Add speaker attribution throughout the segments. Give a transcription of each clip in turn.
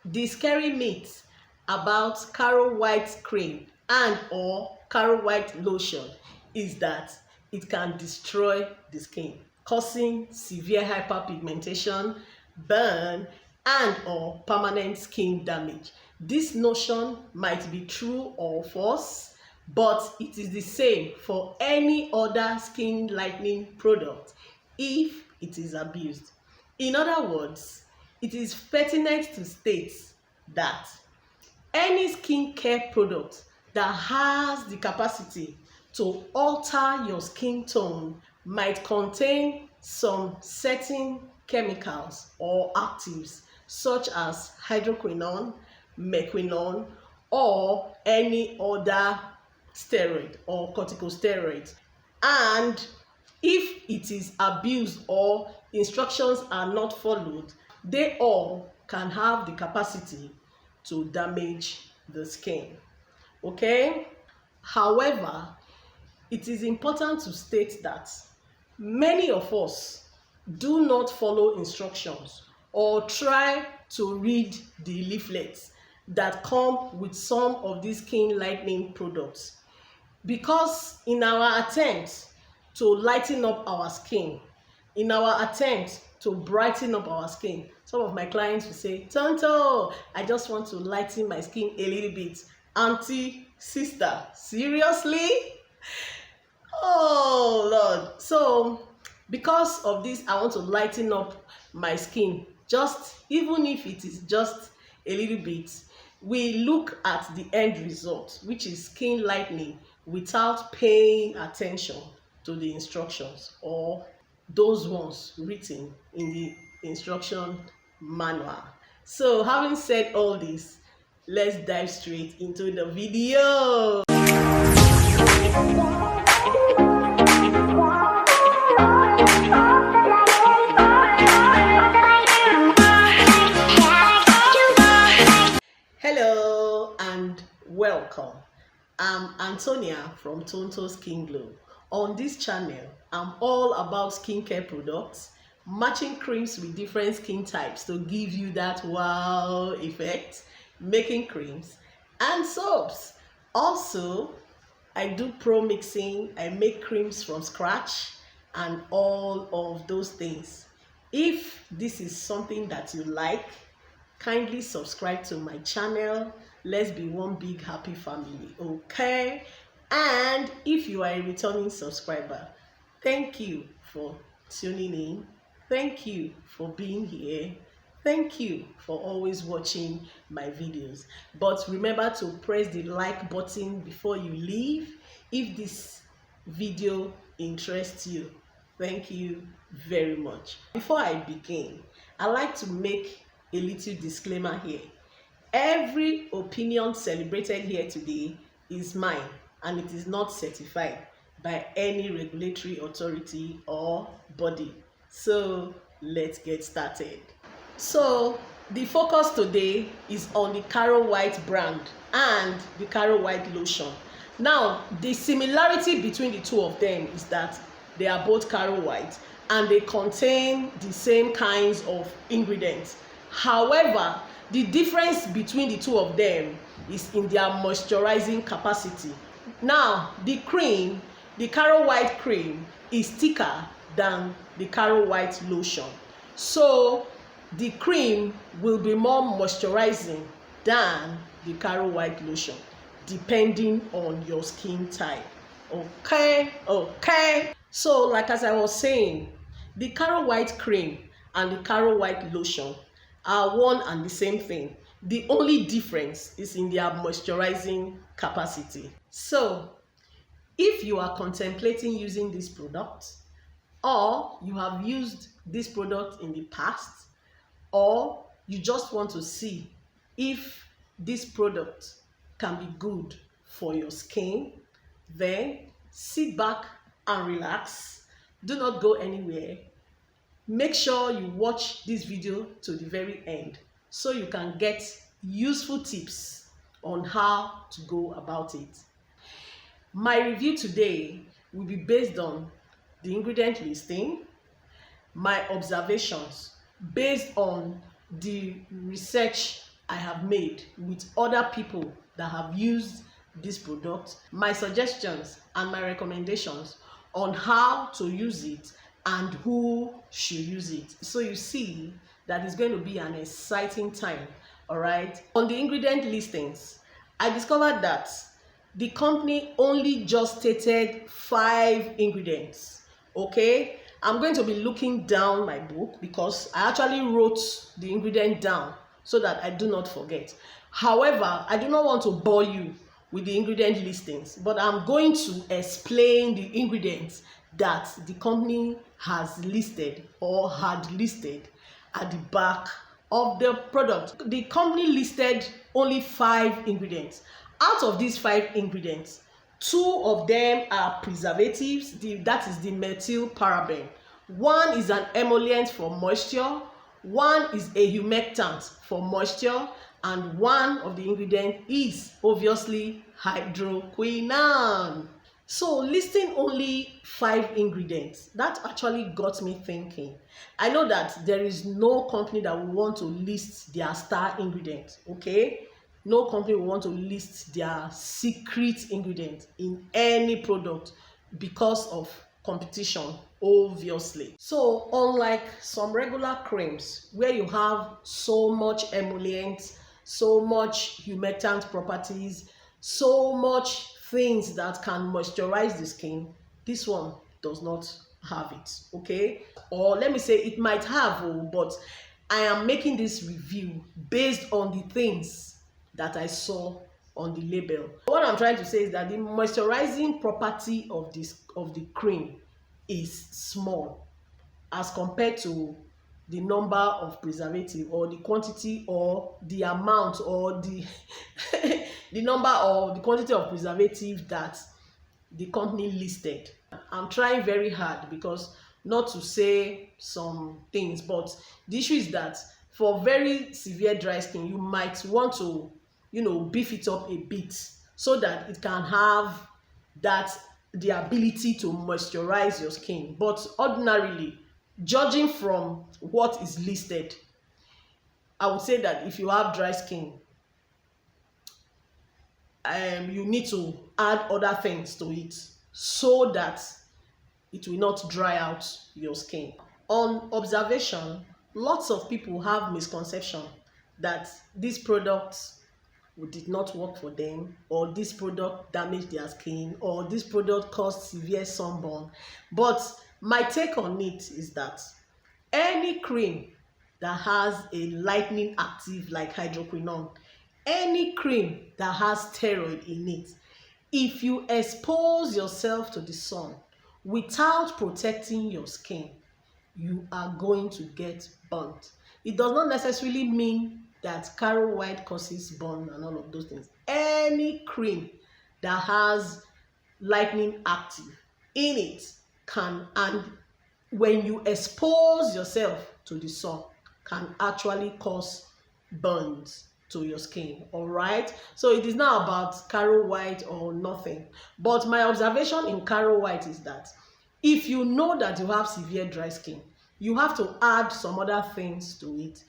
Speaker 1: The scary myth about Caro White cream and or Caro White lotion is that it can destroy the skin, causing severe hyperpigmentation, burn, and or permanent skin damage. This notion might be true or false, but it is the same for any other skin lightening product if it is abused. In other words, it is pertinent to state that any skincare product that has the capacity to alter your skin tone might contain some certain chemicals or actives such as hydroquinone, mequinone, or any other steroid or corticosteroid. And if it is abused or instructions are not followed, they all can have the capacity to damage the skin. Okay? However, it is important to state that many of us do not follow instructions or try to read the leaflets that come with some of these skin lightening products, because in our attempt to lighten up our skin, in our attempt to brighten up our skin, some of my clients will say, "Tonto, I just want to lighten my skin a little bit." Auntie, sister, seriously? Oh Lord. So because of this, I want to lighten up my skin, just even if it is just a little bit. We look at the end result, which is skin lightening, without paying attention to the instructions or those ones written in the instruction manual. So having said all this, let's dive straight into the video. Hello and welcome. I'm Antonia from Tonto Skin Glow. On this channel, I'm all about skincare products, matching creams with different skin types to give you that wow effect, making creams and soaps. Also, I do pro mixing, I make creams from scratch and all of those things. If this is something that you like, kindly subscribe to my channel. Let's be one big happy family, okay? And if you are a returning subscriber, thank you for tuning in. Thank you for being here. Thank you for always watching my videos. But remember to press the like button before you leave if this video interests you. Thank you very much. Before I begin, I'd like to make a little disclaimer here. Every opinion celebrated here today is mine, and it is not certified by any regulatory authority or body. So let's get started. So the focus today is on the Caro White brand and the Caro White lotion. Now, the similarity between the two of them is that they are both Caro White and they contain the same kinds of ingredients. However, the difference between the two of them is in their moisturizing capacity. Now, the cream, the Caro White cream, is thicker than the Caro White lotion. So, the cream will be more moisturizing than the Caro White lotion, depending on your skin type. Okay. So, like as I was saying, the Caro White cream and the Caro White lotion are one and the same thing. The only difference is in their moisturizing capacity. So, if you are contemplating using this product, or you have used this product in the past, or you just want to see if this product can be good for your skin, then sit back and relax. Do not go anywhere. Make sure you watch this video to the very end so you can get useful tips on how to go about it. My review today will be based on the ingredient listing, my observations based on the research I have made with other people that have used this product, my suggestions and my recommendations on how to use it and who should use it. So you see that it's going to be an exciting time. All right. On the ingredient listings, I discovered that the company only just stated 5 ingredients. Okay, I'm going to be looking down my book because I actually wrote the ingredient down so that I do not forget. However, I do not want to bore you with the ingredient listings, but I'm going to explain the ingredients that the company has listed or had listed at the back of the product. The company listed only 5 ingredients. Out of these 5 ingredients, 2 of them are preservatives, that is the methyl paraben. 1 is an emollient for moisture, 1 is a humectant for moisture, and 1 of the ingredients is obviously hydroquinone. So listing only 5 ingredients, that actually got me thinking. I know that there is no company that will want to list their star ingredients, okay? No company will want to list their secret ingredient in any product because of competition, obviously. So unlike some regular creams where you have so much emollient, so much humectant properties, so much things that can moisturize the skin, this one does not have it, okay? Or let me say it might have, but I am making this review based on the things that I saw on the label. What I'm trying to say is that the moisturizing property of the cream is small as compared to the number of preservative or the quantity or the amount or the the number or the quantity of preservative that the company listed. I'm trying very hard because not to say some things, but the issue is that for very severe dry skin, you might want to, beef it up a bit so that it can have the ability to moisturize your skin. But ordinarily, judging from what is listed, I would say that if you have dry skin, you need to add other things to it so that it will not dry out your skin. On observation, lots of people have misconception that these products did not work for them, or this product damaged their skin, or this product caused severe sunburn. But my take on it is that any cream that has a lightening active like hydroquinone, any cream that has steroid in it, if you expose yourself to the sun without protecting your skin, you are going to get burnt. It does not necessarily mean that Caro White causes burn and all of those things. Any cream that has lightening active in it can, and when you expose yourself to the sun, can actually cause burns to your skin. All right, so it is not about Caro White or nothing, but my observation in Caro White is that if you know that you have severe dry skin, you have to add some other things to it.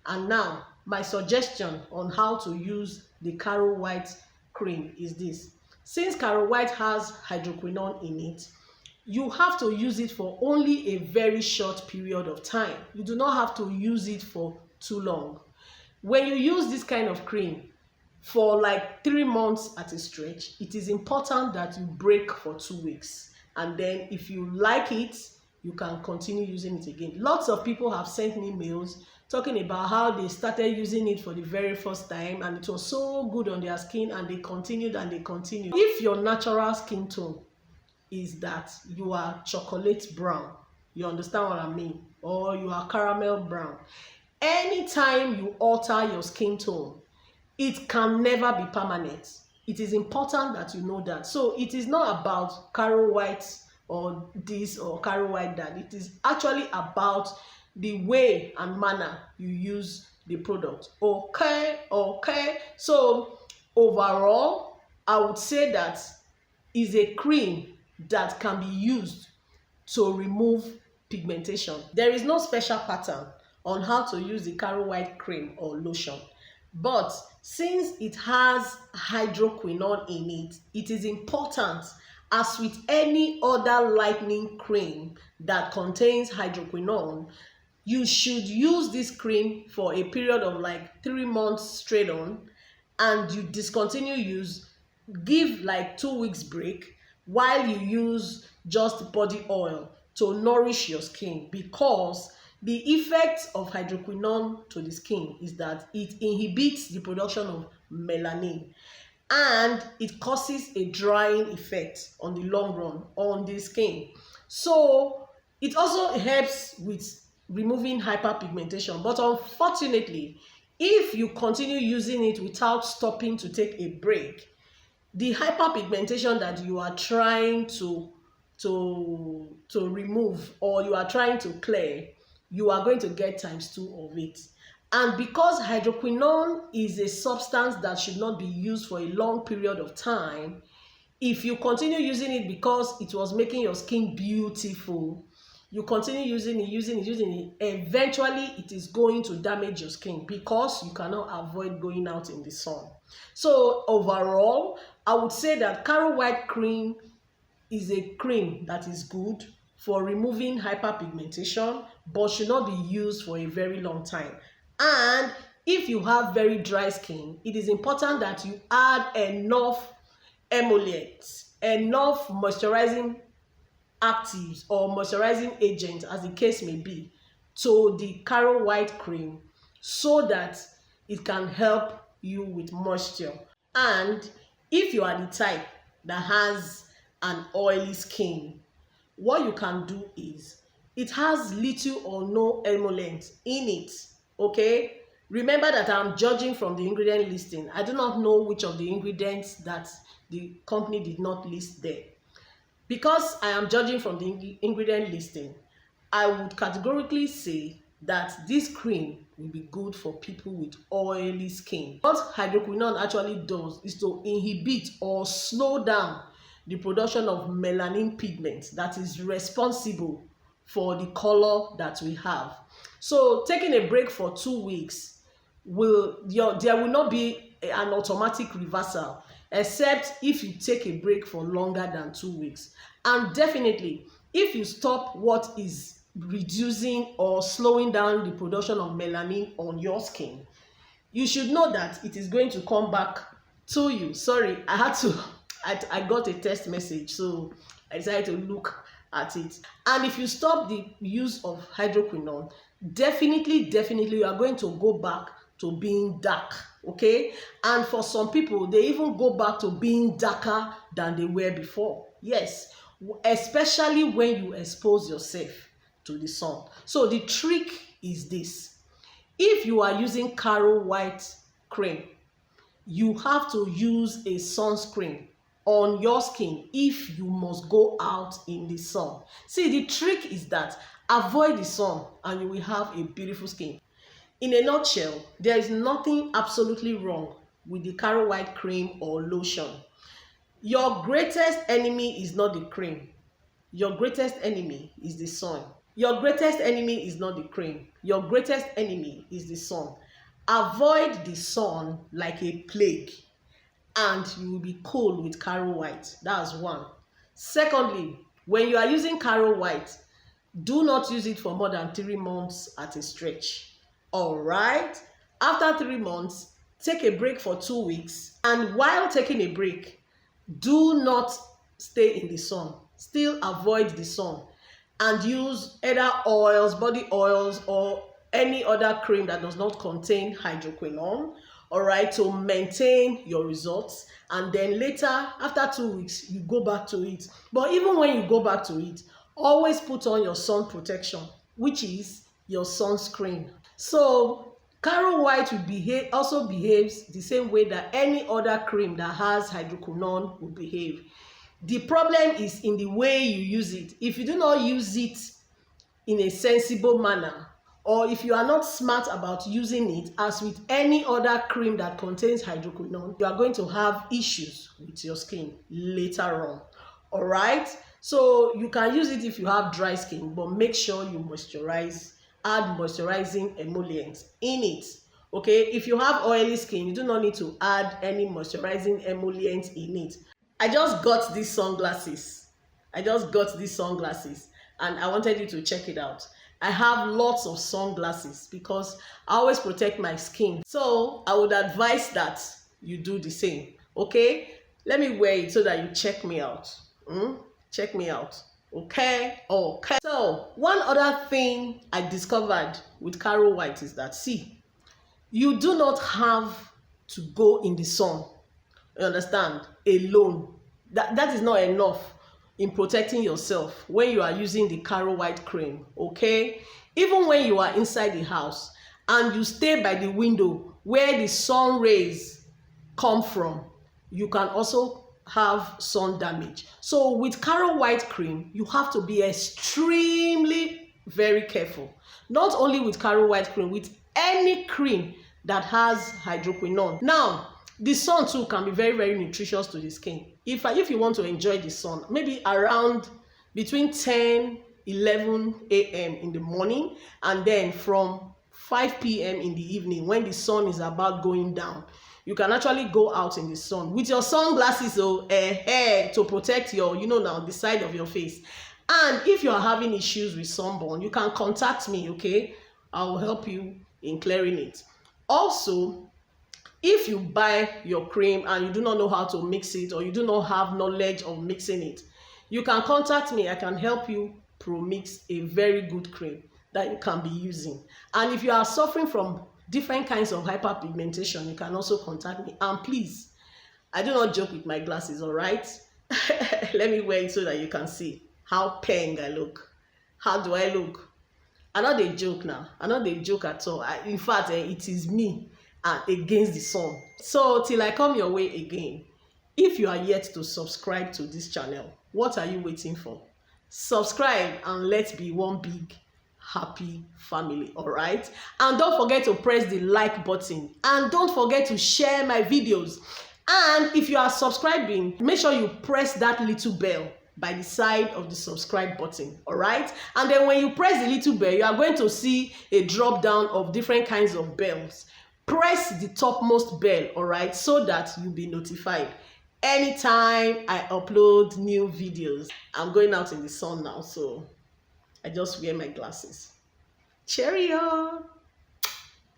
Speaker 1: And now my suggestion on how to use the Caro White cream is this. Since Caro White has hydroquinone in it, you have to use it for only a very short period of time. You do not have to use it for too long. When you use this kind of cream for like 3 months at a stretch, it is important that you break for 2 weeks. And then if you like it, you can continue using it again. Lots of people have sent me mails talking about how they started using it for the very first time and it was so good on their skin, and they continued and they continued. If your natural skin tone is that you are chocolate brown, you understand what I mean, or you are caramel brown, anytime you alter your skin tone, it can never be permanent. It is important that you know that. So it is not about Caro White or this or Caro White that. It is actually about the way and manner you use the product. Okay. So overall, I would say that is a cream that can be used to remove pigmentation. There is no special pattern on how to use the Caro White cream or lotion. But since it has hydroquinone in it, it is important, as with any other lightening cream that contains hydroquinone, you should use this cream for a period of like 3 months straight on, and you discontinue use, give like 2 weeks break while you use just body oil to nourish your skin, because the effect of hydroquinone to the skin is that it inhibits the production of melanin, and it causes a drying effect on the long run on the skin. So it also helps with removing hyperpigmentation. But unfortunately, if you continue using it without stopping to take a break, the hyperpigmentation that you are trying to remove, or you are trying to clear, you are going to get ×2 of it. And because hydroquinone is a substance that should not be used for a long period of time, if you continue using it because it was making your skin beautiful, you continue using it, eventually it is going to damage your skin because you cannot avoid going out in the sun. So overall, I would say that Caro White cream is a cream that is good for removing hyperpigmentation, but should not be used for a very long time. And if you have very dry skin, it is important that you add enough emollients, enough moisturizing actives or moisturizing agents, as the case may be, to the Caro White cream, so that it can help you with moisture. And if you are the type that has an oily skin, what you can do is, it has little or no emollient in it. Okay, remember that I'm judging from the ingredient listing. I do not know which of the ingredients that the company did not list there. Because I am judging from the ingredient listing, I would categorically say that this cream will be good for people with oily skin. What hydroquinone actually does is to inhibit or slow down the production of melanin pigment that is responsible for the color that we have. So taking a break for 2 weeks there will not be an automatic reversal, except if you take a break for longer than 2 weeks. And definitely, if you stop what is reducing or slowing down the production of melanin on your skin, you should know that it is going to come back to you. Sorry, I got a text message, so I decided to look at it. And if you stop the use of hydroquinone, definitely you are going to go back to being dark. Okay, and for some people, they even go back to being darker than they were before. Yes, especially when you expose yourself to the sun. So the trick is this: if you are using Caro White cream, you have to use a sunscreen on your skin if you must go out in the sun. See, the trick is that avoid the sun and you will have a beautiful skin. In a nutshell, there is nothing absolutely wrong with the Caro White cream or lotion. Your greatest enemy is not the cream. Your greatest enemy is the sun. Your greatest enemy is not the cream. Your greatest enemy is the sun. Avoid the sun like a plague, and you will be cool with Caro White. That's one. Secondly, when you are using Caro White, do not use it for more than 3 months at a stretch. All right? After 3 months, take a break for 2 weeks. And while taking a break, do not stay in the sun. Still avoid the sun. And use either oils, body oils, or any other cream that does not contain hydroquinone, all right, to maintain your results. And then later, after 2 weeks, you go back to it. But even when you go back to it, always put on your sun protection, which is your sunscreen. So Caro White will also behaves the same way that any other cream that has hydroquinone will behave. The problem is in the way you use it. If you do not use it in a sensible manner, or if you are not smart about using it, as with any other cream that contains hydroquinone, you are going to have issues with your skin later on. All right? So you can use it if you have dry skin, but make sure you moisturize, add moisturizing emollients in it. Okay, if you have oily skin, you do not need to add any moisturizing emollient in it. I just got these sunglasses. And I wanted you to check it out. I have lots of sunglasses because I always protect my skin. So I would advise that you do the same. Okay, let me wear it so that you check me out. Check me out. Okay. So one other thing I discovered with Caro White is that, see, you do not have to go in the sun, you understand, alone. That is not enough in protecting yourself when you are using the Caro White cream. Okay, even when you are inside the house and you stay by the window where the sun rays come from, you can also have sun damage. So with Caro White cream, you have to be extremely very careful. Not only with Caro White cream, with any cream that has hydroquinone. Now, the sun too can be very, very nutritious to the skin. If you want to enjoy the sun, maybe around between 10, 11 a.m. in the morning, and then from 5 p.m. in the evening when the sun is about going down, you can actually go out in the sun with your sunglasses to protect your, now the side of your face. And if you are having issues with sunburn, you can contact me, okay? I will help you in clearing it. Also, if you buy your cream and you do not know how to mix it, or you do not have knowledge of mixing it, you can contact me. I can help you pro-mix a very good cream that you can be using. And if you are suffering from different kinds of hyperpigmentation, you can also contact me. And please, I do not joke with my glasses, all right? Let me wear it so that you can see how peng I look. How do I look? I know they joke now. I know they joke at all. In fact, it is me against the sun. So till I come your way again, if you are yet to subscribe to this channel, what are you waiting for? Subscribe and let's be one big happy family, all right? And don't forget to press the like button, and don't forget to share my videos. And if you are subscribing, make sure you press that little bell by the side of the subscribe button, all right? And then when you press the little bell, you are going to see a drop down of different kinds of bells. Press the topmost bell, all right, so that you'll be notified anytime I upload new videos. I'm going out in the sun now, so I just wear my glasses. Cheerio!